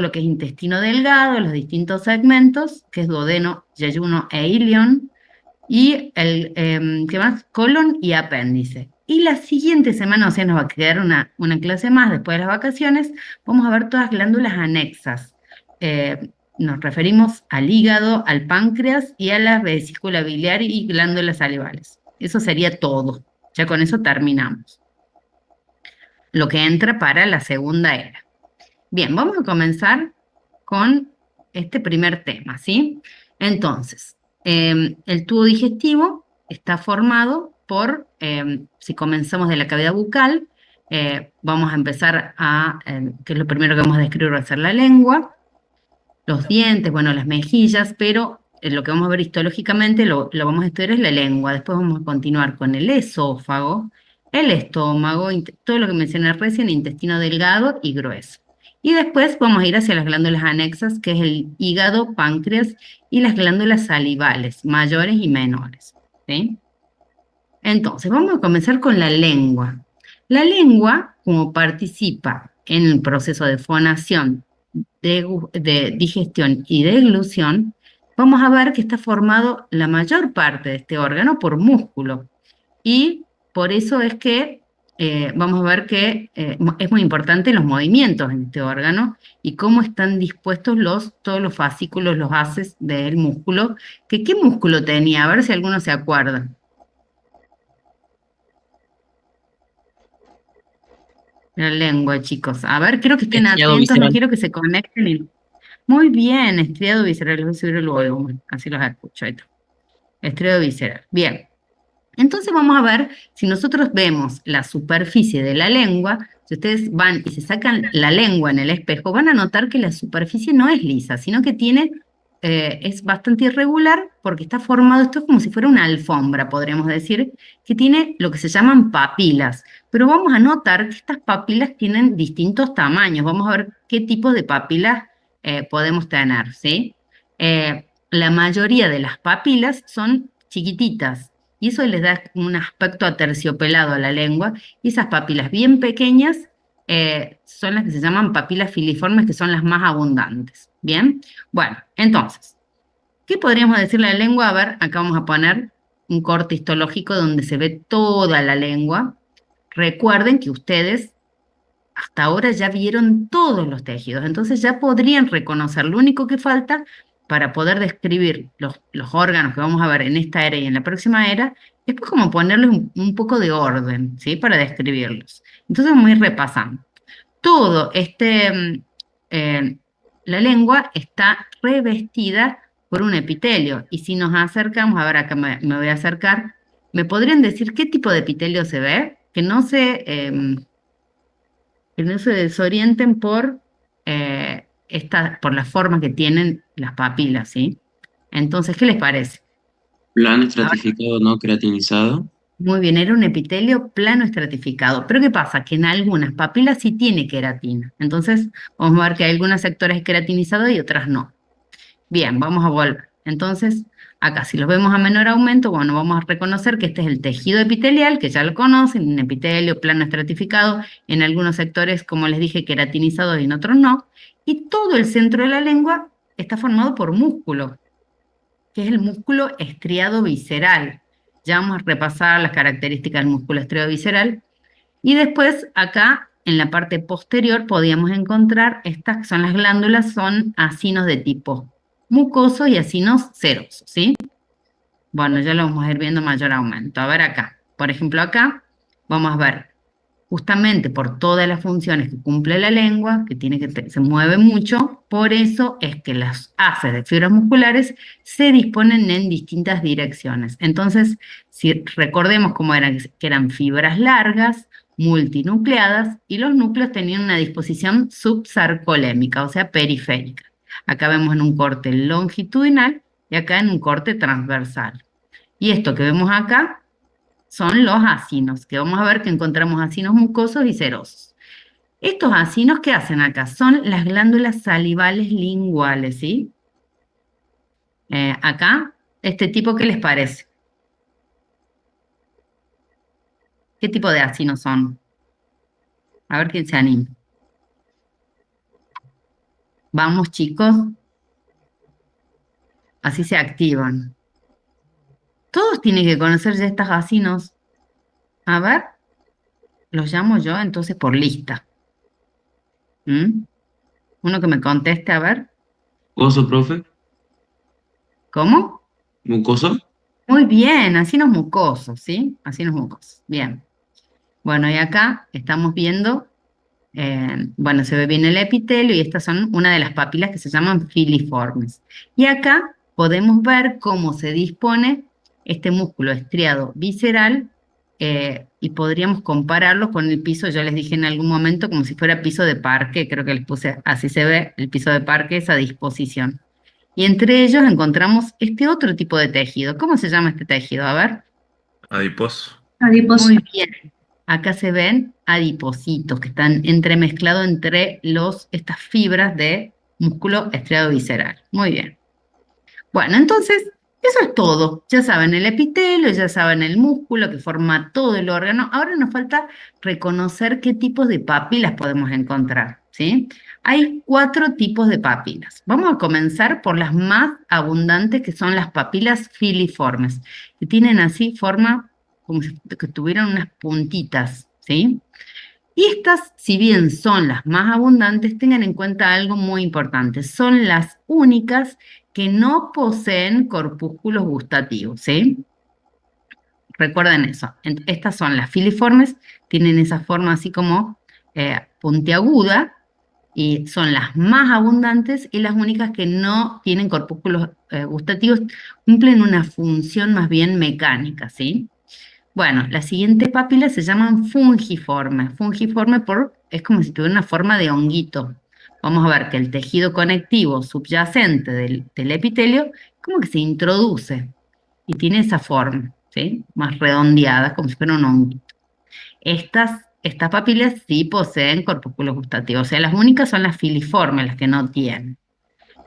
lo que es intestino delgado, los distintos segmentos, que es duodeno, yeyuno e ilion, y ¿qué más? Colon y apéndice. Y la siguiente semana, o sea, nos va a quedar una clase más después de las vacaciones, vamos a ver todas glándulas anexas. Nos referimos al hígado, al páncreas y a la vesícula biliar y glándulas salivales. Eso sería todo. Ya con eso terminamos. Lo que entra para la segunda era. Bien, vamos a comenzar con este primer tema, ¿sí? Entonces, el tubo digestivo está formado por, si comenzamos de la cavidad bucal, vamos a empezar que es lo primero que vamos a describir, va a ser la lengua, los dientes, bueno, las mejillas, pero lo que vamos a ver histológicamente lo vamos a estudiar es la lengua. Después vamos a continuar con el esófago, el estómago, todo lo que mencioné recién, intestino delgado y grueso. Y después vamos a ir hacia las glándulas anexas, que es el hígado, páncreas y las glándulas salivales, mayores y menores. ¿Sí? Entonces, vamos a comenzar con la lengua. La lengua, como participa en el proceso de fonación, de digestión y de deglución, vamos a ver que está formado la mayor parte de este órgano por músculo. Y por eso es que vamos a ver que es muy importante los movimientos en este órgano y cómo están dispuestos todos los fascículos, los haces del músculo. ¿Qué músculo tenía? A ver si alguno se acuerda. La lengua, chicos. A ver, quiero que estén Estriado atentos, no visceral. quiero que se conecten. Muy bien, estriado visceral, les voy a subir el volumen, así los escucho. Ahí está. Estriado visceral. Bien. Entonces vamos a ver, si nosotros vemos la superficie de la lengua, si ustedes van y se sacan la lengua en el espejo, van a notar que la superficie no es lisa, sino que es bastante irregular porque está formado, esto es como si fuera una alfombra, podríamos decir, que tiene lo que se llaman papilas. Pero vamos a notar que estas papilas tienen distintos tamaños. Vamos a ver qué tipo de papilas podemos tener, ¿sí? La mayoría de las papilas son chiquititas y eso les da un aspecto aterciopelado a la lengua. Y esas papilas bien pequeñas son las que se llaman papilas filiformes, que son las más abundantes. Bien, bueno, entonces, ¿qué podríamos decirle a la lengua? A ver, acá vamos a poner un corte histológico donde se ve toda la lengua. Recuerden que ustedes hasta ahora ya vieron todos los tejidos, entonces ya podrían reconocer. Lo único que falta para poder describir los órganos que vamos a ver en esta era y en la próxima era, es pues como ponerles un poco de orden, ¿sí? Para describirlos. Entonces vamos a ir repasando. Todo eh, la lengua está revestida por un epitelio, y si nos acercamos, a ver, acá me voy a acercar, ¿me podrían decir qué tipo de epitelio se ve? Que no se desorienten por la forma que tienen las papilas, ¿sí? Entonces, ¿qué les parece? Plano Ahora, estratificado no creatinizado. muy bien, era un epitelio plano estratificado. Pero ¿qué pasa? Que en algunas papilas sí tiene queratina. Entonces, vamos a ver que hay algunos sectores queratinizados y otras no. Bien, vamos a volver. Entonces, acá si los vemos a menor aumento, bueno, vamos a reconocer que este es el tejido epitelial, que ya lo conocen, un epitelio plano estratificado, en algunos sectores, como les dije, queratinizado y en otros no. Y todo el centro de la lengua está formado por músculo, que es el músculo estriado visceral. Ya vamos a repasar las características del músculo estriado visceral. Y después, acá, en la parte posterior, podíamos encontrar estas que son las glándulas, son acinos de tipo mucoso y acinos serosos, ¿sí? Bueno, ya lo vamos a ir viendo mayor aumento. A ver acá, por ejemplo, acá vamos a ver justamente por todas las funciones que cumple la lengua, que se mueve mucho, por eso es que las haces de fibras musculares se disponen en distintas direcciones. Entonces, si recordemos cómo eran, que eran fibras largas, multinucleadas, y los núcleos tenían una disposición subsarcolémica, o sea, periférica. Acá vemos en un corte longitudinal y acá en un corte transversal. Y esto que vemos acá son los acinos, que vamos a ver que encontramos acinos mucosos y serosos. Estos acinos, ¿qué hacen acá? Son las glándulas salivales linguales, ¿sí? Acá, este tipo, ¿qué les parece? ¿Qué tipo de acinos son? A ver quién se anima. Vamos, chicos, así se activan. Todos tienen que conocer ya estas vecinos. A ver, los llamo yo entonces por lista. ¿Mm? Uno que me conteste, a ver, ¿Mucoso, profe? ¿cómo? ¿Mucoso? Muy bien, así nos mucosos, ¿sí? Así nos mucosos. Bien. Bueno, y acá estamos viendo, bueno, se ve bien el epitelio y estas son una de las papilas que se llaman filiformes. Y acá podemos ver cómo se dispone este músculo estriado visceral y podríamos compararlo con el piso, yo les dije en algún momento, como si fuera piso de parque, creo que les puse, así se ve el piso de parque, esa disposición. Y entre ellos encontramos este otro tipo de tejido. ¿Cómo se llama este tejido? A ver. Adiposo. Muy bien. Acá se ven adipocitos que están entremezclados entre estas fibras de músculo estriado visceral. Muy bien. Bueno, entonces, eso es todo. Ya saben el epitelio, ya saben el músculo que forma todo el órgano. Ahora nos falta reconocer qué tipos de papilas podemos encontrar, ¿sí? Hay 4 tipos de papilas. Vamos a comenzar por las más abundantes, que son las papilas filiformes, que tienen así forma como si que tuvieran unas puntitas, ¿sí? Y estas, si bien son las más abundantes, tengan en cuenta algo muy importante. Son las únicas que no poseen corpúsculos gustativos, ¿sí? Recuerden eso. Estas son las filiformes, tienen esa forma así como puntiaguda y son las más abundantes y las únicas que no tienen corpúsculos gustativos, cumplen una función más bien mecánica, ¿sí? Bueno, las siguientes papilas se llaman fungiformes. Fungiforme es como si tuviera una forma de honguito. Vamos a ver que el tejido conectivo subyacente del epitelio como que se introduce y tiene esa forma, ¿sí? Más redondeada, como si fuera un honguito. Estas papilas sí poseen corpúsculos gustativos, o sea, las únicas son las filiformes, las que no tienen.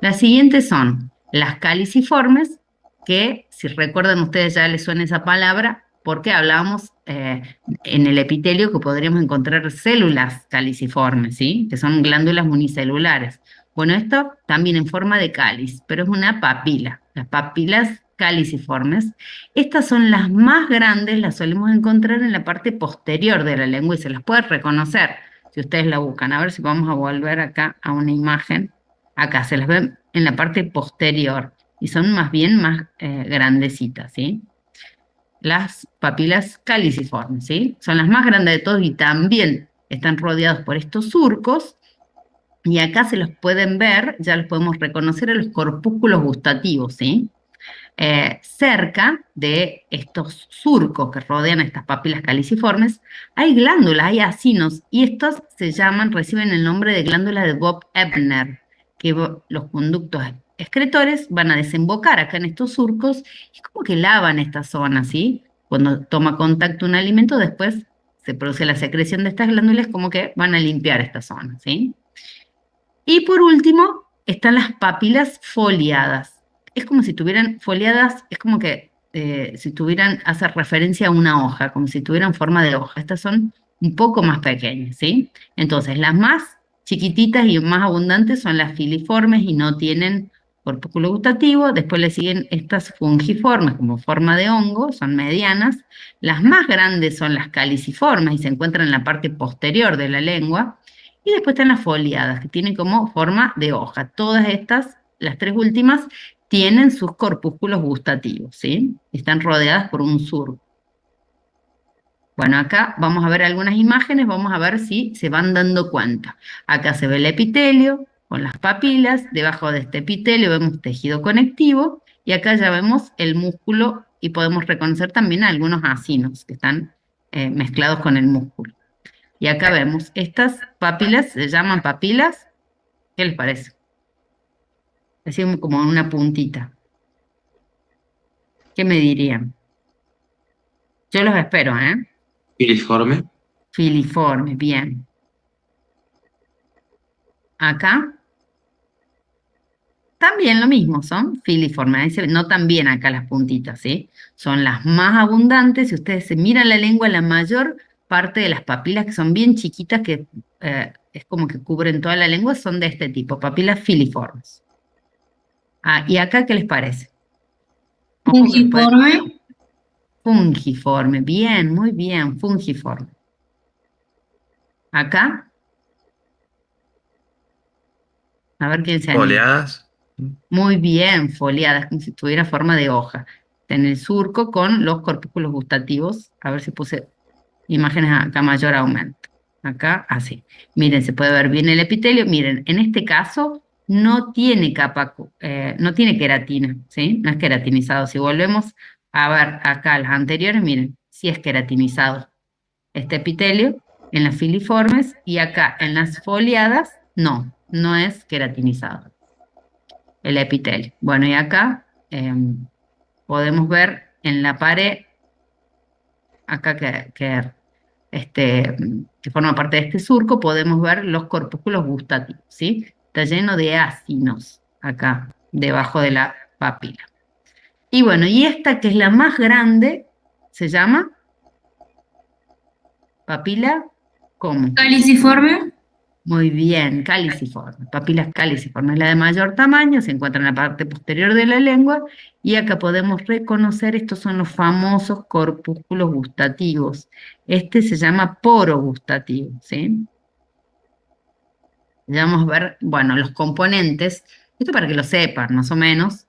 Las siguientes son las caliciformes, que si recuerdan ustedes ya les suena esa palabra, porque hablábamos en el epitelio que podríamos encontrar células caliciformes, ¿sí? Que son glándulas unicelulares. Bueno, esto también en forma de cáliz, pero es una papila, las papilas caliciformes. Estas son las más grandes, las solemos encontrar en la parte posterior de la lengua y se las puede reconocer si ustedes la buscan. A ver si vamos a volver acá a una imagen. Acá se las ven en la parte posterior y son más bien más grandecitas, ¿sí? Las papilas caliciformes, ¿sí? Son las más grandes de todos y también están rodeados por estos surcos y acá se los pueden ver, ya los podemos reconocer a los corpúsculos gustativos, ¿sí? Cerca de estos surcos que rodean estas papilas caliciformes, hay glándulas, hay acinos, y estos reciben el nombre de glándula de Bob Ebner, que los conductos excretores van a desembocar acá en estos surcos, y es como que lavan esta zona, ¿sí? Cuando toma contacto un alimento, después se produce la secreción de estas glándulas, como que van a limpiar esta zona, ¿sí? Y por último, están las papilas foliadas. Es como si tuvieran foliadas, es como que si tuvieran, hacer referencia a una hoja, como si tuvieran forma de hoja. Estas son un poco más pequeñas, ¿sí? Entonces, las más chiquititas y más abundantes son las filiformes y no tienen corpúsculo gustativo. Después le siguen estas fungiformes como forma de hongo, son medianas. Las más grandes son las caliciformes y se encuentran en la parte posterior de la lengua. Y después están las foliadas, que tienen como forma de hoja. Todas estas, las 3 últimas, tienen sus corpúsculos gustativos, ¿sí? Están rodeadas por un surco. Bueno, acá vamos a ver algunas imágenes, vamos a ver si se van dando cuenta. Acá se ve el epitelio con las papilas, debajo de este epitelio vemos tejido conectivo y acá ya vemos el músculo y podemos reconocer también algunos acinos que están mezclados con el músculo. Y acá vemos, estas papilas se llaman papilas. ¿Qué les parece? Así como una puntita. ¿Qué me dirían? Yo los espero, ¿eh? Filiforme. Filiformes, bien. Acá también lo mismo, son filiformes. Ahí se notan bien acá las puntitas, ¿sí? Son las más abundantes. Si ustedes se miran la lengua, la mayor parte de las papilas que son bien chiquitas, que es como que cubren toda la lengua, son de este tipo, papilas filiformes. Ah, ¿y acá qué les parece? Ojo que puede, Fungiforme. fungiforme, bien, muy bien, fungiforme. Acá, a ver quién se anima. Oleadas. Muy bien, foliadas, como si tuviera forma de hoja. En el surco con los corpúsculos gustativos. A ver si puse imágenes acá mayor aumento. Acá, así. Miren, se puede ver bien el epitelio. Miren, en este caso no tiene capa, no tiene queratina, ¿sí? No es queratinizado. Si volvemos a ver acá las anteriores, miren, sí es queratinizado este epitelio en las filiformes y acá en las foliadas, no es queratinizado el epitelio. Bueno, y acá podemos ver en la pared, acá que forma parte de este surco, podemos ver los corpúsculos gustativos, ¿sí? Está lleno de ácidos acá, debajo de la papila. Y bueno, y esta que es la más grande, se llama papila, ¿cómo? Caliciforme. Muy bien, caliciforme, papilas caliciformes. La de mayor tamaño se encuentra en la parte posterior de la lengua y acá podemos reconocer, estos son los famosos corpúsculos gustativos. Este se llama poro gustativo, ¿sí? Ya vamos a ver, bueno, los componentes, esto para que lo sepan más o menos,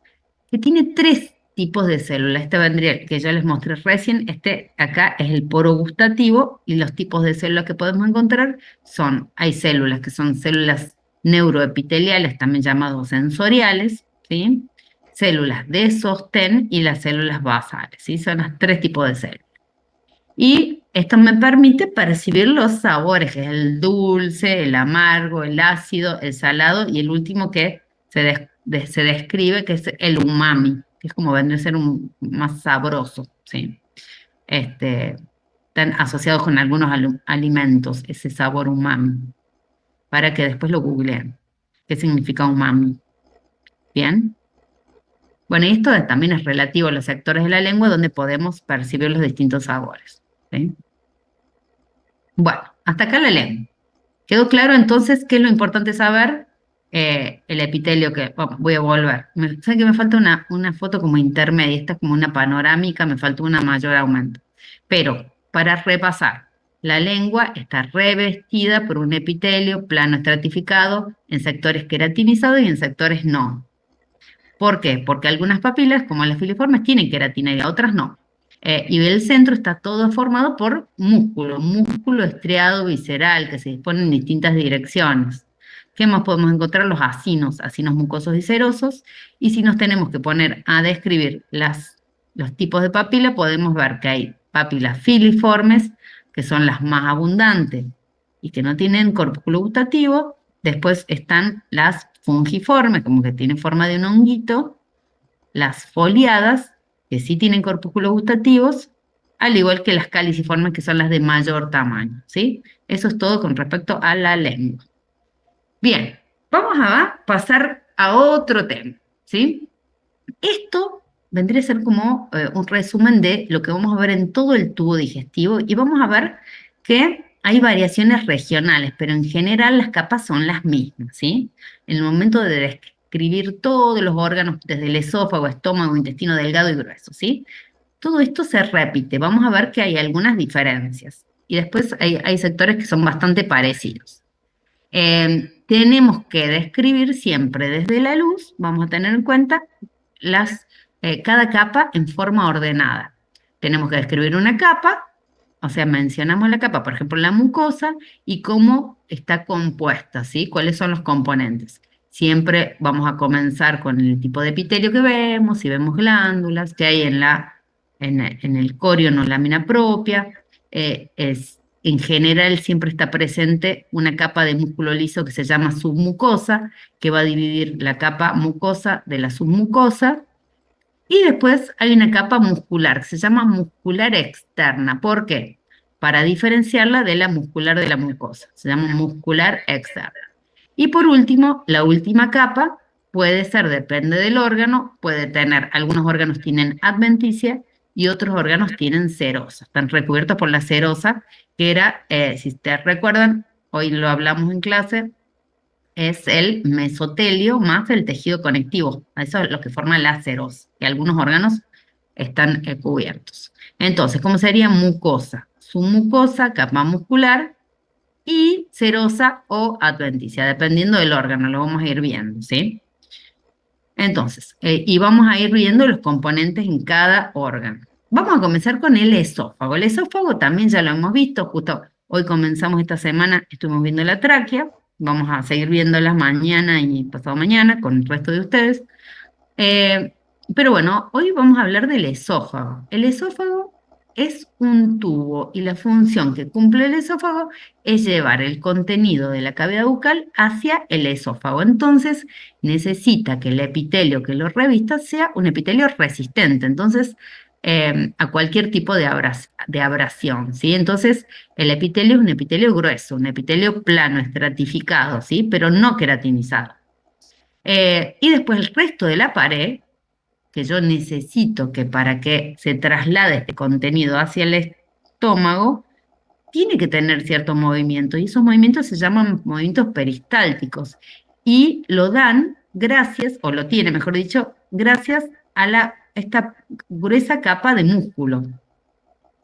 que tiene tres tipos de células. Este vendría, el que ya les mostré recién, este acá es el poro gustativo y los tipos de células que podemos encontrar son, hay células que son células neuroepiteliales, también llamados sensoriales, ¿sí? Células de sostén y las células basales, ¿sí? Son los tres tipos de células. Y esto me permite percibir los sabores, que es el dulce, el amargo, el ácido, el salado y el último que se describe, que es el umami, que es como vendría a ser un más sabroso, ¿sí? Este, están asociados con algunos alimentos, ese sabor umami, para que después lo googleen. ¿Qué significa umami? ¿Bien? Bueno, y esto también es relativo a los sectores de la lengua donde podemos percibir los distintos sabores, ¿sí? Bueno, hasta acá la lengua. ¿Quedó claro entonces qué es lo importante saber? El epitelio que, bueno, voy a volver. Saben que me falta una foto como intermedia, esta es como una panorámica, me falta una mayor aumento. Pero para repasar, la lengua está revestida por un epitelio plano estratificado en sectores queratinizados y en sectores no. ¿Por qué? Porque algunas papilas, como las filiformes, tienen queratina y otras no. Y el centro está todo formado por músculo estriado visceral que se dispone en distintas direcciones. ¿Qué más podemos encontrar? Los acinos mucosos y serosos. Y si nos tenemos que poner a describir los tipos de papila, podemos ver que hay papilas filiformes, que son las más abundantes y que no tienen corpúsculo gustativo. Después están las fungiformes, como que tienen forma de un honguito, las foliadas, que sí tienen corpúsculos gustativos, al igual que las caliciformes, que son las de mayor tamaño, ¿sí? Eso es todo con respecto a la lengua. Bien, vamos a pasar a otro tema, ¿sí? Esto vendría a ser como un resumen de lo que vamos a ver en todo el tubo digestivo y vamos a ver que hay variaciones regionales, pero en general las capas son las mismas, ¿sí? En el momento de describir todos los órganos, desde el esófago, estómago, intestino delgado y grueso, ¿sí? Todo esto se repite, vamos a ver que hay algunas diferencias y después hay sectores que son bastante parecidos. Tenemos que describir siempre desde la luz, vamos a tener en cuenta cada capa en forma ordenada. Tenemos que describir una capa, o sea, mencionamos la capa, por ejemplo, la mucosa y cómo está compuesta, ¿sí? ¿Cuáles son los componentes? Siempre vamos a comenzar con el tipo de epitelio que vemos, si vemos glándulas que hay en el corion o lámina propia, en general siempre está presente una capa de músculo liso que se llama submucosa, que va a dividir la capa mucosa de la submucosa, y después hay una capa muscular que se llama muscular externa. ¿Por qué? Para diferenciarla de la muscular de la mucosa. Se llama muscular externa. Y por último, la última capa puede ser, depende del órgano, puede tener, algunos órganos tienen adventicia y otros órganos tienen serosa. Están recubiertos por la serosa, que era, si ustedes recuerdan, hoy lo hablamos en clase, es el mesotelio más el tejido conectivo. Eso es lo que forma la serosa, que algunos órganos están cubiertos. Entonces, ¿cómo sería mucosa? Submucosa, capa muscular y serosa o adventicia, dependiendo del órgano, lo vamos a ir viendo, ¿sí? Entonces, y vamos a ir viendo los componentes en cada órgano. Vamos a comenzar con el esófago. El esófago también ya lo hemos visto, justo hoy comenzamos esta semana, estuvimos viendo la tráquea, vamos a seguir viéndola mañana y pasado mañana con el resto de ustedes. Eh, pero bueno, hoy vamos a hablar del esófago. El esófago es un tubo y la función que cumple el esófago es llevar el contenido de la cavidad bucal hacia el esófago. Entonces, necesita que el epitelio que lo revista sea un epitelio resistente, entonces, a cualquier tipo de, de abrasión, ¿sí? Entonces, el epitelio es un epitelio grueso, un epitelio plano, estratificado, ¿sí? Pero no queratinizado. Y después el resto de la pared, que yo necesito que para que se traslade este contenido hacia el estómago, tiene que tener cierto movimiento, y esos movimientos se llaman movimientos peristálticos, y lo dan gracias, o lo tiene, mejor dicho, gracias a esta gruesa capa de músculo,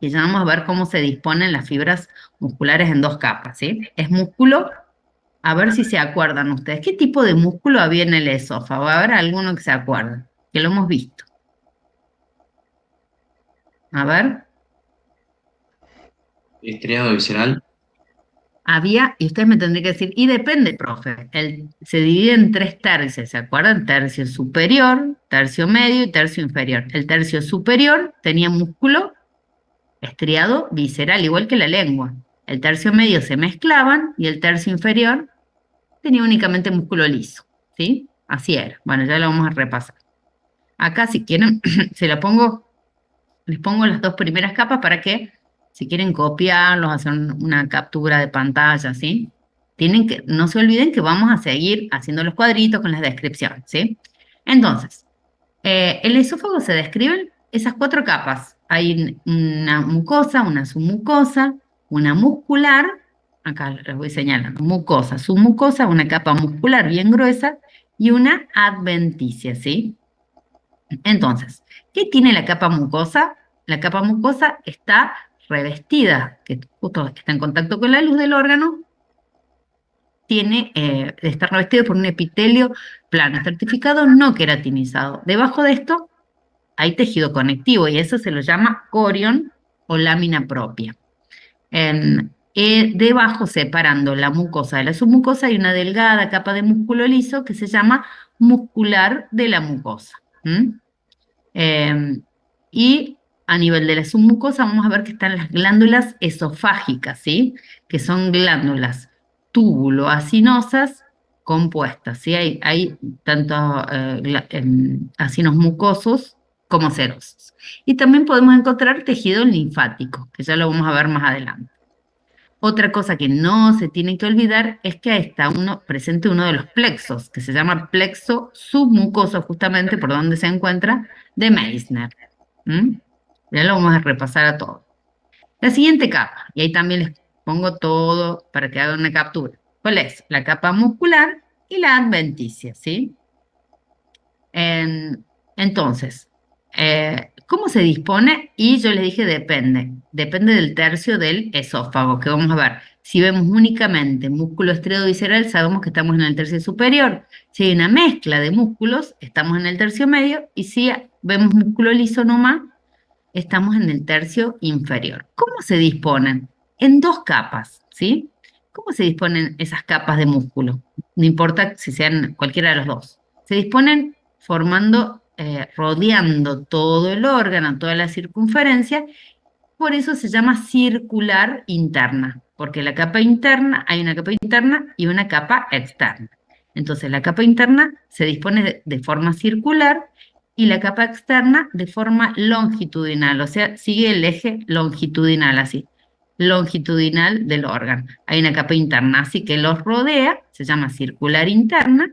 que ya vamos a ver cómo se disponen las fibras musculares en dos capas, ¿sí? Es músculo. A ver si se acuerdan ustedes. ¿Qué tipo de músculo había en el esófago? A ver, alguno que se acuerde, que lo hemos visto. A ver, Estriado visceral. había, y ustedes me tendrían que decir, y depende, profe. Se divide en tres tercios, ¿se acuerdan? Tercio superior, tercio medio y tercio inferior. El tercio superior tenía músculo estriado visceral, igual que la lengua. El tercio medio se mezclaban y el tercio inferior tenía únicamente músculo liso, ¿sí? Así era. Bueno, ya lo vamos a repasar. Acá, si quieren, se la pongo, les pongo las dos primeras capas para que, si quieren copiarlos, hacer una captura de pantalla, ¿sí? Tienen que, no se olviden que vamos a seguir haciendo los cuadritos con las descripciones, ¿sí? Entonces, el esófago se describen esas cuatro capas. Hay una mucosa, una submucosa, una muscular, acá les voy señalando, mucosa, submucosa, una capa muscular bien gruesa y una adventicia, ¿sí? Entonces, ¿qué tiene la capa mucosa? La capa mucosa está revestida, que justo está en contacto con la luz del órgano, está revestido por un epitelio plano, estratificado, no queratinizado. Debajo de esto hay tejido conectivo y eso se lo llama corion o lámina propia. Debajo, separando la mucosa de la submucosa, hay una delgada capa de músculo liso que se llama muscular de la mucosa. Eh, y a nivel de la submucosa vamos a ver que están las glándulas esofágicas, ¿sí? Que son glándulas túbulo-acinosas compuestas, ¿sí? Hay tanto acinos mucosos como serosos. Y también podemos encontrar tejido linfático, que ya lo vamos a ver más adelante. Otra cosa que no se tiene que olvidar es que está presente uno de los plexos, que se llama plexo submucoso, justamente por donde se encuentra, de Meissner. ¿Mm? Ya lo vamos a repasar a todo. La siguiente capa, y ahí también les pongo todo para que hagan una captura. ¿Cuál es? La capa muscular y la adventicia, ¿sí? Entonces, ¿cómo se dispone? Y yo les dije depende. Depende del tercio del esófago, que vamos a ver. Si vemos únicamente músculo estriado visceral, sabemos que estamos en el tercio superior. Si hay una mezcla de músculos, estamos en el tercio medio. Y si vemos músculo liso nomás, estamos en el tercio inferior. ¿Cómo se disponen? En dos capas, ¿sí? ¿Cómo se disponen esas capas de músculo? No importa si sean cualquiera de los dos. Se disponen formando, rodeando todo el órgano, toda la circunferencia, por eso se llama circular interna, porque la capa interna, hay una capa interna y una capa externa. Entonces la capa interna se dispone de forma circular y la capa externa de forma longitudinal, o sea, sigue el eje longitudinal, así, longitudinal del órgano. Hay una capa interna, así que los rodea, se llama circular interna,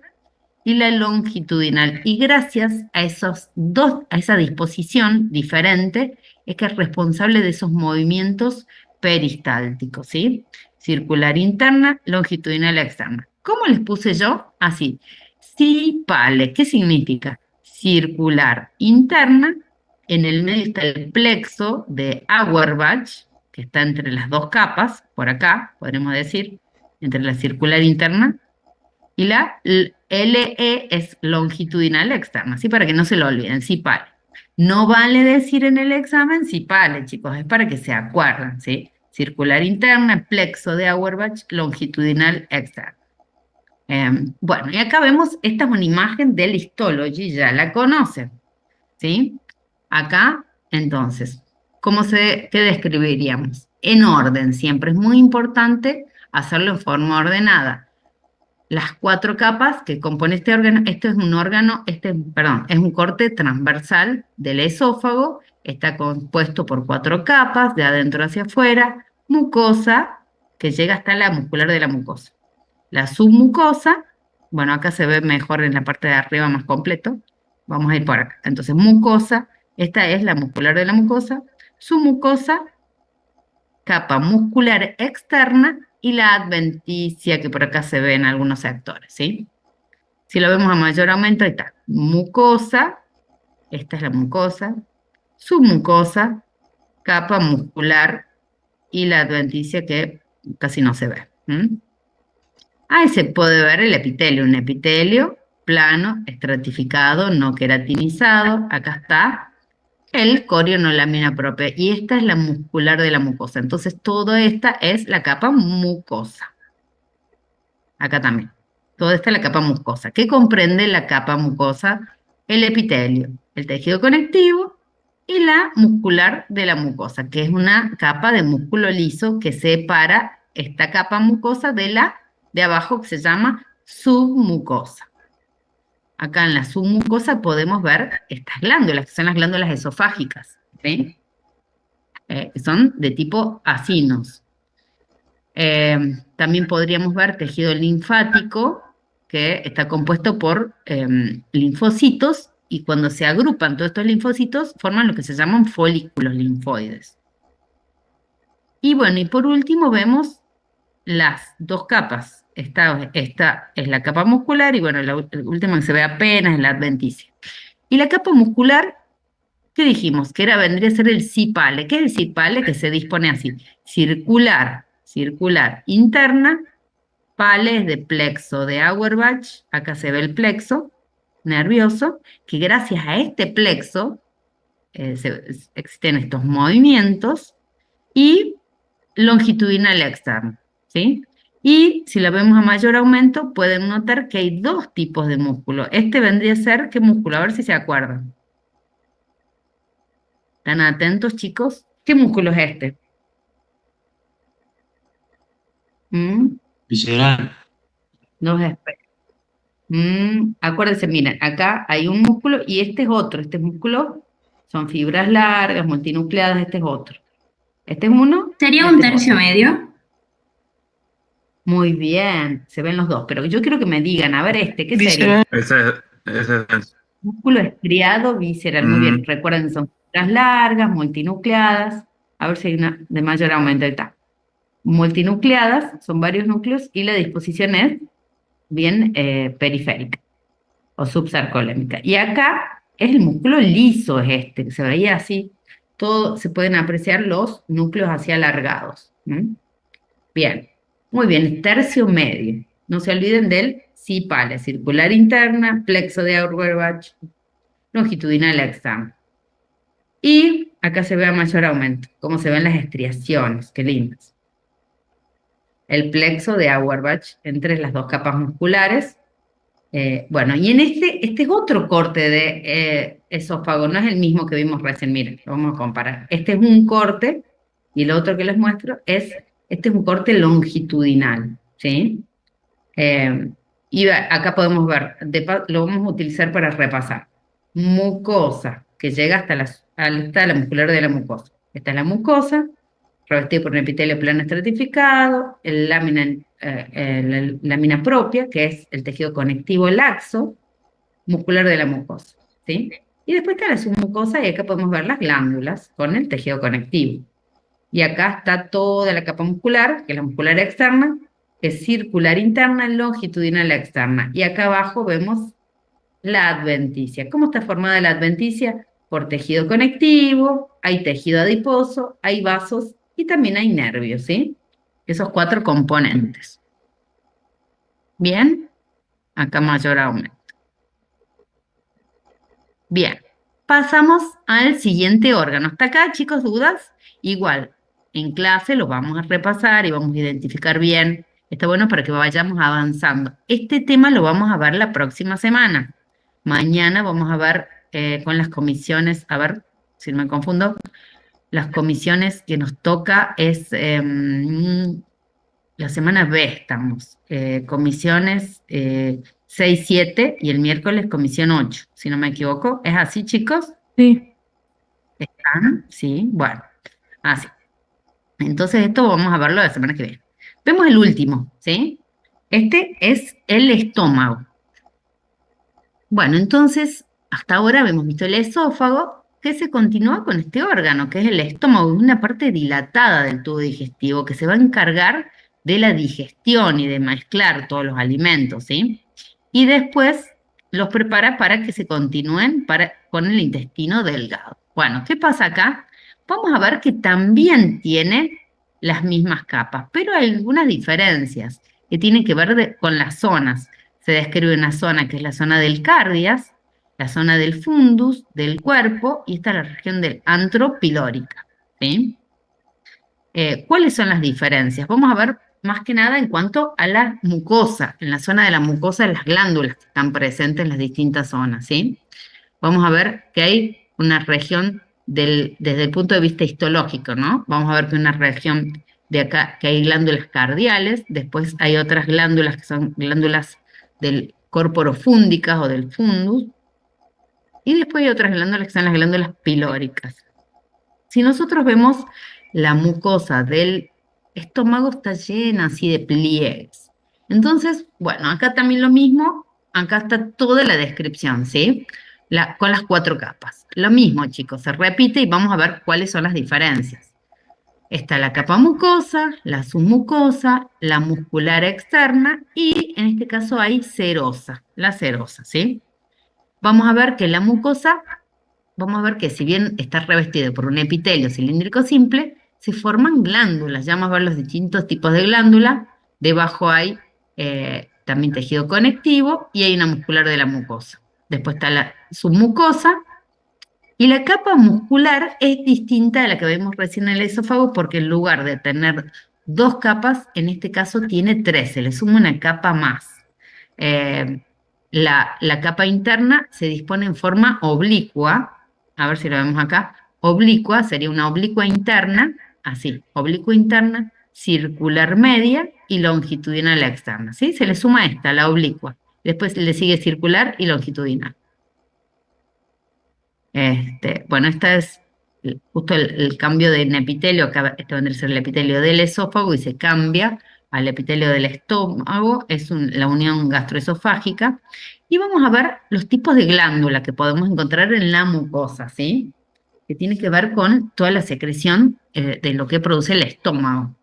y la longitudinal. Y gracias a esos dos, a esa disposición diferente, es que es responsable de esos movimientos peristáltico, ¿sí? Circular interna, longitudinal externa. ¿Cómo les puse yo? Así. Cipale, ¿qué significa? Circular interna, en el medio está el plexo de Auerbach, que está entre las dos capas, por acá, podremos decir, entre la circular interna y la LE es longitudinal externa, ¿sí? Para que no se lo olviden, cipale. No vale decir en el examen cipale, chicos, es para que se acuerden, ¿sí? Circular interna, plexo de Auerbach, longitudinal externa. Bueno, y acá vemos, esta es una imagen del histology, ya la conocen, ¿sí? Acá, entonces, ¿qué describiríamos? En orden, siempre es muy importante hacerlo en forma ordenada. Las cuatro capas que compone este órgano, este es un órgano, perdón, es un corte transversal del esófago, está compuesto por cuatro capas, de adentro hacia afuera, mucosa, que llega hasta la muscular de la mucosa. La submucosa, bueno, acá se ve mejor en la parte de arriba más completo, vamos a ir por acá. Entonces, mucosa, esta es la muscular de la mucosa, submucosa, capa muscular externa y la adventicia que por acá se ve en algunos sectores, ¿sí? Si lo vemos a mayor aumento, ahí está, mucosa, esta es la mucosa, submucosa, capa muscular y la adventicia que casi no se ve. Ahí se puede ver el epitelio, un epitelio plano, estratificado, no queratinizado, acá está, el corionolámina propia, y esta es la muscular de la mucosa. Entonces, toda esta es la capa mucosa. Acá también. Toda esta es la capa mucosa. ¿Qué comprende la capa mucosa? El epitelio, el tejido conectivo y la muscular de la mucosa, que es una capa de músculo liso que separa esta capa mucosa de la de abajo, que se llama submucosa. Acá en la submucosa podemos ver estas glándulas, que son las glándulas esofágicas, ¿sí? Que son de tipo acinos. También podríamos ver tejido linfático, que está compuesto por linfocitos, y cuando se agrupan todos estos linfocitos, forman lo que se llaman folículos linfoides. Y bueno, y por último vemos las dos capas. Esta es la capa muscular, y bueno, la última que se ve apenas es la adventicia. Y la capa muscular, ¿qué dijimos? Que vendría a ser el cipale. ¿Qué es el cipale? Que se dispone así: circular, circular interna, pale es de plexo de Auerbach, acá se ve el plexo nervioso, que gracias a este plexo existen estos movimientos, y longitudinal externo, ¿sí? Y si la vemos a mayor aumento, pueden notar que hay dos tipos de músculo. Este vendría a ser, ¿qué músculo? A ver si se acuerdan. ¿Están atentos, chicos? ¿Qué músculo es este? ¿Mm? Visceral. Los acuérdense, miren, acá hay un músculo y este es otro. Este músculo son fibras largas, multinucleadas, este es otro. Este es uno, ¿Sería un este es tercio otro. medio? Muy bien, se ven los dos, pero yo quiero que me digan, a ver ¿qué sería? Visceral. Ese es. Músculo estriado visceral, muy Mm, bien. Recuerden, son fibras largas, multinucleadas. A ver si hay una de mayor aumento. Ahí está. Multinucleadas, son varios núcleos, y la disposición es bien periférica o subsarcolémica. Y acá es el músculo liso, es este, que se veía así. Todo, se pueden apreciar los núcleos así alargados. Bien, muy bien, tercio medio. No se olviden del cipale, circular interna, plexo de Auerbach, longitudinal externa. Y acá se ve a mayor aumento, como se ven las estriaciones, qué lindas. El plexo de Auerbach entre las dos capas musculares. Bueno, y en este es otro corte de esófago, no es el mismo que vimos recién, miren, lo vamos a comparar. Este es un corte, y el otro que les muestro este es un corte longitudinal, ¿sí? Y acá podemos ver, lo vamos a utilizar para repasar. Mucosa, que llega hasta la muscular de la mucosa. Esta es la mucosa, revestida por un epitelio plano estratificado, la lámina propia, que es el tejido conectivo laxo, muscular de la mucosa, ¿sí? Y después está la submucosa, y acá podemos ver las glándulas con el tejido conectivo. Y acá está toda la capa muscular, que es la muscular externa, que es circular interna, longitudinal externa. Y acá abajo vemos la adventicia. ¿Cómo está formada la adventicia? Por tejido conectivo, hay tejido adiposo, hay vasos y también hay nervios, ¿sí? Esos 4 componentes. Bien, acá mayor aumento. Bien, pasamos al siguiente órgano. ¿Hasta acá, chicos, dudas? Igual, en clase lo vamos a repasar y vamos a identificar bien. Está bueno para que vayamos avanzando. Este tema lo vamos a ver la próxima semana. Mañana vamos a ver con las comisiones, a ver si no me confundo, las comisiones que nos toca es la semana B estamos, comisiones 6, 7 y el miércoles comisión 8, si no me equivoco. ¿Es así, chicos? Sí. ¿Están? Sí, bueno, así. Entonces esto vamos a verlo la semana que viene. Vemos el último, ¿sí? Este es el estómago. Bueno, entonces, hasta ahora hemos visto el esófago, que se continúa con este órgano, que es el estómago, una parte dilatada del tubo digestivo que se va a encargar de la digestión y de mezclar todos los alimentos, ¿sí? Y después los prepara para que se continúen con el intestino delgado. Bueno, ¿qué pasa acá? Vamos a ver que también tiene las mismas capas, pero hay algunas diferencias que tienen que ver con las zonas. Se describe una zona que es la zona del cardias, la zona del fundus, del cuerpo, y esta es la región del antro pilórica, ¿sí? ¿Cuáles son las diferencias? Vamos a ver más que nada en cuanto a la mucosa, en la zona de la mucosa de las glándulas que están presentes en las distintas zonas, ¿sí? Vamos a ver que hay una región desde el punto de vista histológico, ¿no? Vamos a ver que una región de acá, que hay glándulas cardiales, después hay otras glándulas que son glándulas del corporo fúndicas o del fundus, y después hay otras glándulas que son las glándulas pilóricas. Si nosotros vemos la mucosa del estómago está llena así de pliegues. Entonces, bueno, acá también lo mismo, acá está toda la descripción, ¿sí? Con las 4 capas. Lo mismo, chicos, se repite y vamos a ver cuáles son las diferencias. Está la capa mucosa, la submucosa, la muscular externa y en este caso hay serosa, la serosa, ¿sí? Vamos a ver que la mucosa, vamos a ver que si bien está revestida por un epitelio cilíndrico simple, se forman glándulas, ya vamos a ver los distintos tipos de glándula. Debajo hay también tejido conectivo y hay una muscular de la mucosa. Después está la submucosa y la capa muscular es distinta a la que vemos recién en el esófago porque en lugar de tener 2 capas, en este caso tiene 3, se le suma una capa más. La capa interna se dispone en forma oblicua, a ver si lo vemos acá, oblicua sería una oblicua interna, así, oblicua interna, circular media y longitudinal externa, ¿sí? Se le suma esta, la oblicua, después le sigue circular y longitudinal. Bueno, esta es justo el cambio de epitelio, acá este vendría a ser el epitelio del esófago y se cambia al epitelio del estómago, es la unión gastroesofágica. Y vamos a ver los tipos de glándula que podemos encontrar en la mucosa, ¿sí? Que tiene que ver con toda la secreción de lo que produce el estómago.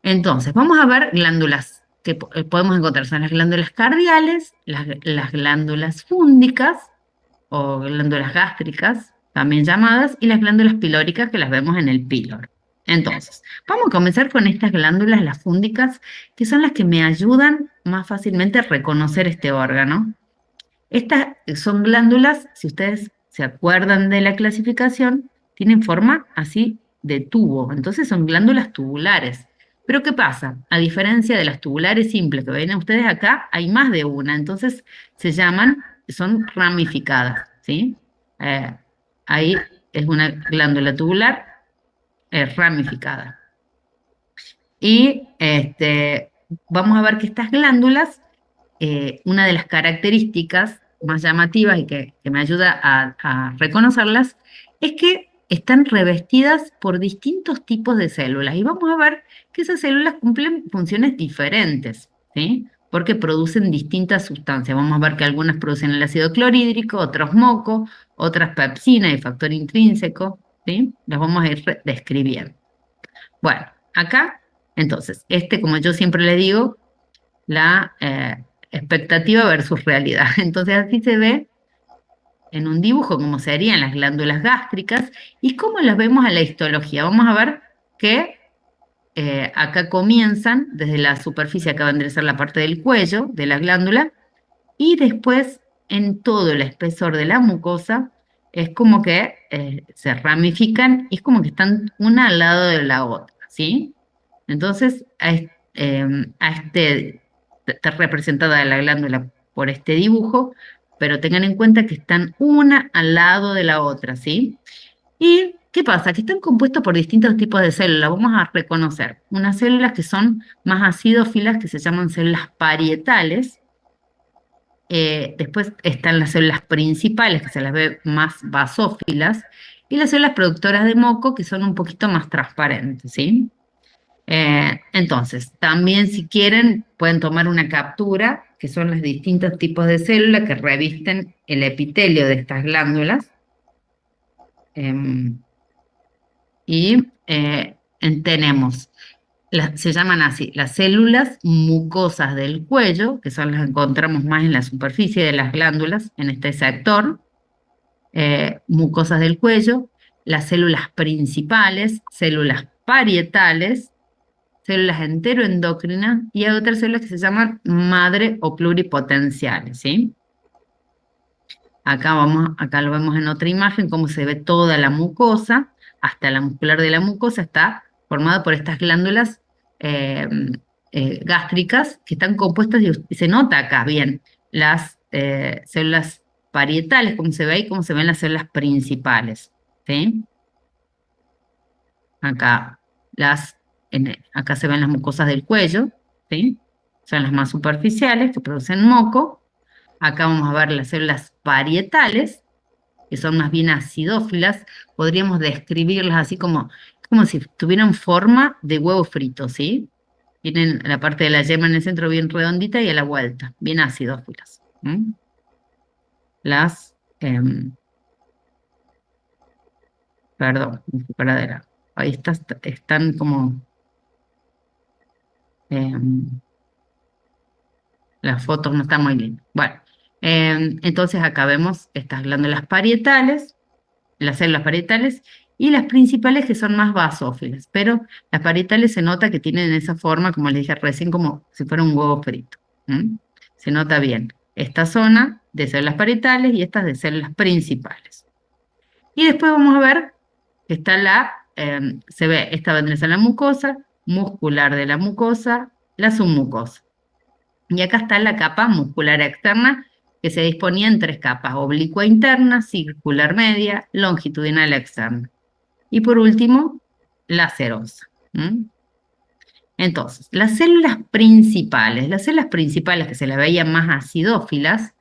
Entonces, vamos a ver glándulas que podemos encontrar. Son las glándulas cardiales, las glándulas fúndicas, o glándulas gástricas, también llamadas, y las glándulas pilóricas que las vemos en el píloro. Entonces, vamos a comenzar con estas glándulas, las fúndicas, que son las que me ayudan más fácilmente a reconocer este órgano. Estas son glándulas, si ustedes se acuerdan de la clasificación, tienen forma así de tubo, entonces son glándulas tubulares. Pero ¿qué pasa? A diferencia de las tubulares simples que ven ustedes acá, hay más de una, entonces son ramificadas, ¿sí? Ahí es una glándula tubular ramificada. Y vamos a ver que estas glándulas, una de las características más llamativas y que me ayuda a reconocerlas, es que están revestidas por distintos tipos de células. Y vamos a ver que esas células cumplen funciones diferentes, ¿sí? Porque producen distintas sustancias. Vamos a ver que algunas producen el ácido clorhídrico, otros moco, otras pepsina y factor intrínseco, ¿sí? Las vamos a ir describiendo. Bueno, acá, entonces, como yo siempre le digo, la expectativa versus realidad. Entonces así se ve en un dibujo cómo serían las glándulas gástricas y cómo las vemos en la histología. Vamos a ver que acá comienzan desde la superficie, acá va a enderezar la parte del cuello de la glándula y después en todo el espesor de la mucosa es como que se ramifican y es como que están una al lado de la otra, ¿sí? Entonces, está representada la glándula por este dibujo, pero tengan en cuenta que están una al lado de la otra, ¿sí? ¿Y qué pasa? Que están compuestos por distintos tipos de células. Vamos a reconocer unas células que son más acidófilas, que se llaman células parietales. Después están las células principales, que se las ve más basófilas, y las células productoras de moco, que son un poquito más transparentes, ¿sí? Entonces, también si quieren, pueden tomar una captura, que son los distintos tipos de células que revisten el epitelio de estas glándulas. Em, Tenemos, se llaman así, las células mucosas del cuello, que son las que encontramos más en la superficie de las glándulas, en este sector, mucosas del cuello, las células principales, células parietales, células enteroendocrinas y hay otras células que se llaman madre o pluripotenciales, ¿sí? Acá lo vemos en otra imagen, cómo se ve toda la mucosa, hasta la muscular de la mucosa está formada por estas glándulas eh, gástricas que están compuestas, y se nota acá bien, las células parietales, como se ve ahí, como se ven las células principales, ¿sí? Acá, acá se ven las mucosas del cuello, ¿sí? Son las más superficiales que producen moco. Acá vamos a ver las células parietales, que son más bien acidófilas. Podríamos describirlas así como si tuvieran forma de huevo frito, ¿sí? Tienen la parte de la yema en el centro bien redondita y a la vuelta, bien acidófilas. ¿Mm? Las, perdón, me fui para adelante. Ahí están como, em, las fotos no están muy bien. Bueno, entonces acá vemos estas glándulas parietales, las células parietales, y las principales que son más basófilas, pero las parietales se nota que tienen esa forma, como les dije recién, como si fuera un huevo frito. ¿Mm? Se nota bien esta zona de células parietales y estas de células principales. Y después vamos a ver que está se ve esta vendría a ser la mucosa, muscular de la mucosa, la submucosa. Y acá está la capa muscular externa, que se disponía en tres capas: oblicua interna, circular media, longitudinal externa. Y por último, la serosa. ¿Mm? Entonces, las células principales que se las veían más acidófilas,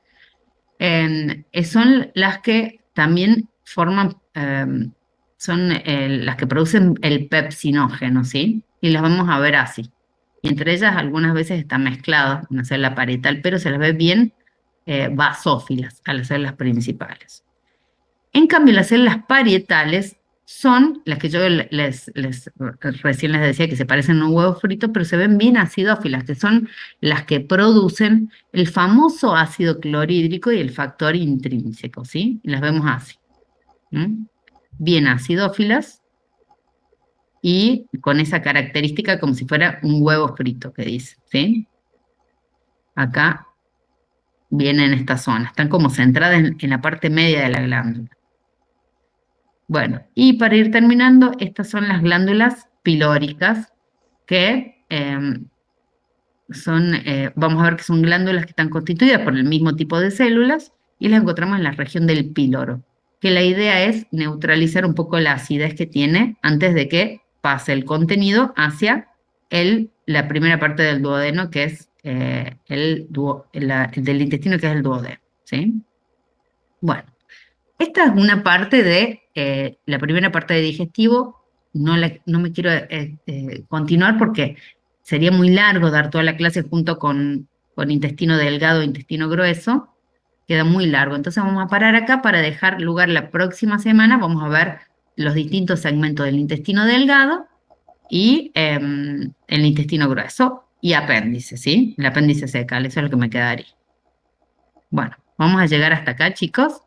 son las que también forman, son las que producen el pepsinógeno, ¿sí? Y las vamos a ver así. Y entre ellas algunas veces están mezcladas una célula parietal, pero se las ve bien basófilas a las células principales. En cambio, las células parietales son las que yo recién les decía que se parecen a un huevo frito, pero se ven bien acidófilas, que son las que producen el famoso ácido clorhídrico y el factor intrínseco, ¿sí? Y las vemos así. ¿Mm? Bien acidófilas y con esa característica como si fuera un huevo frito, que dice, ¿sí? Acá vienen estas zonas, están como centradas en la parte media de la glándula. Bueno, y para ir terminando, estas son las glándulas pilóricas, que vamos a ver que son glándulas que están constituidas por el mismo tipo de células y las encontramos en la región del píloro, que la idea es neutralizar un poco la acidez que tiene antes de que pase el contenido hacia la primera parte del duodeno, que es del intestino, que es el duodeno, ¿sí? Bueno. Esta es una parte de la primera parte de digestivo. No me quiero continuar porque sería muy largo dar toda la clase junto con intestino delgado e intestino grueso. Queda muy largo. Entonces vamos a parar acá para dejar lugar la próxima semana. Vamos a ver los distintos segmentos del intestino delgado y el intestino grueso y apéndice, ¿sí? El apéndice secal, eso es lo que me quedaría. Bueno, vamos a llegar hasta acá, chicos.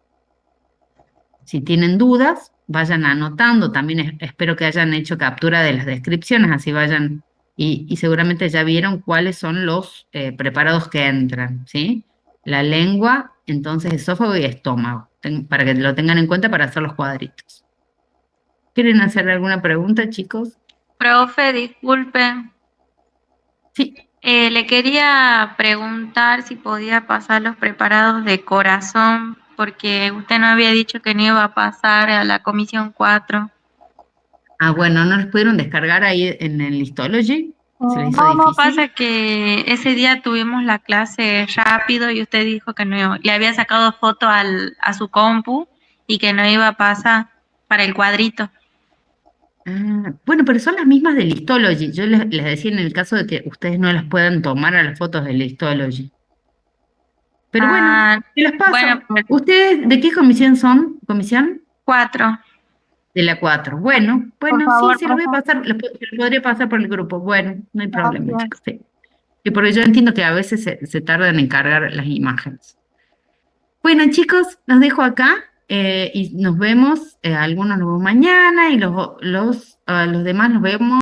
Si tienen dudas, vayan anotando. También espero que hayan hecho captura de las descripciones, así vayan y seguramente ya vieron cuáles son los preparados que entran, ¿sí? La lengua, entonces esófago y estómago, para que lo tengan en cuenta para hacer los cuadritos. ¿Quieren hacer alguna pregunta, chicos? Profe, disculpe, Sí. le quería preguntar si podía pasar los preparados de corazón, porque usted no había dicho que no iba a pasar a la comisión 4. Ah, bueno, ¿no los pudieron descargar ahí en el Histology? ¿Se les hizo No, no, difícil? pasa que ese día tuvimos la clase rápido y usted dijo que no, le había sacado foto a su compu y que no iba a pasar para el cuadrito. Ah, bueno, pero son las mismas del Histology. Yo les decía en el caso de que ustedes no las puedan tomar a las fotos del Histology. Pero bueno, Ah, se las bueno, paso. pues ¿Ustedes de qué comisión son? ¿Comisión? 4. De la 4. Bueno, Por bueno, sí, favor, se los voy a profe. pasar, se los podría pasar por el grupo. Bueno, no hay problema, Gracias. chicos. Sí. Y porque yo entiendo que a veces se tardan en cargar las imágenes. Bueno, chicos, los dejo acá y nos vemos. Algunos nos vemos mañana y los demás nos vemos.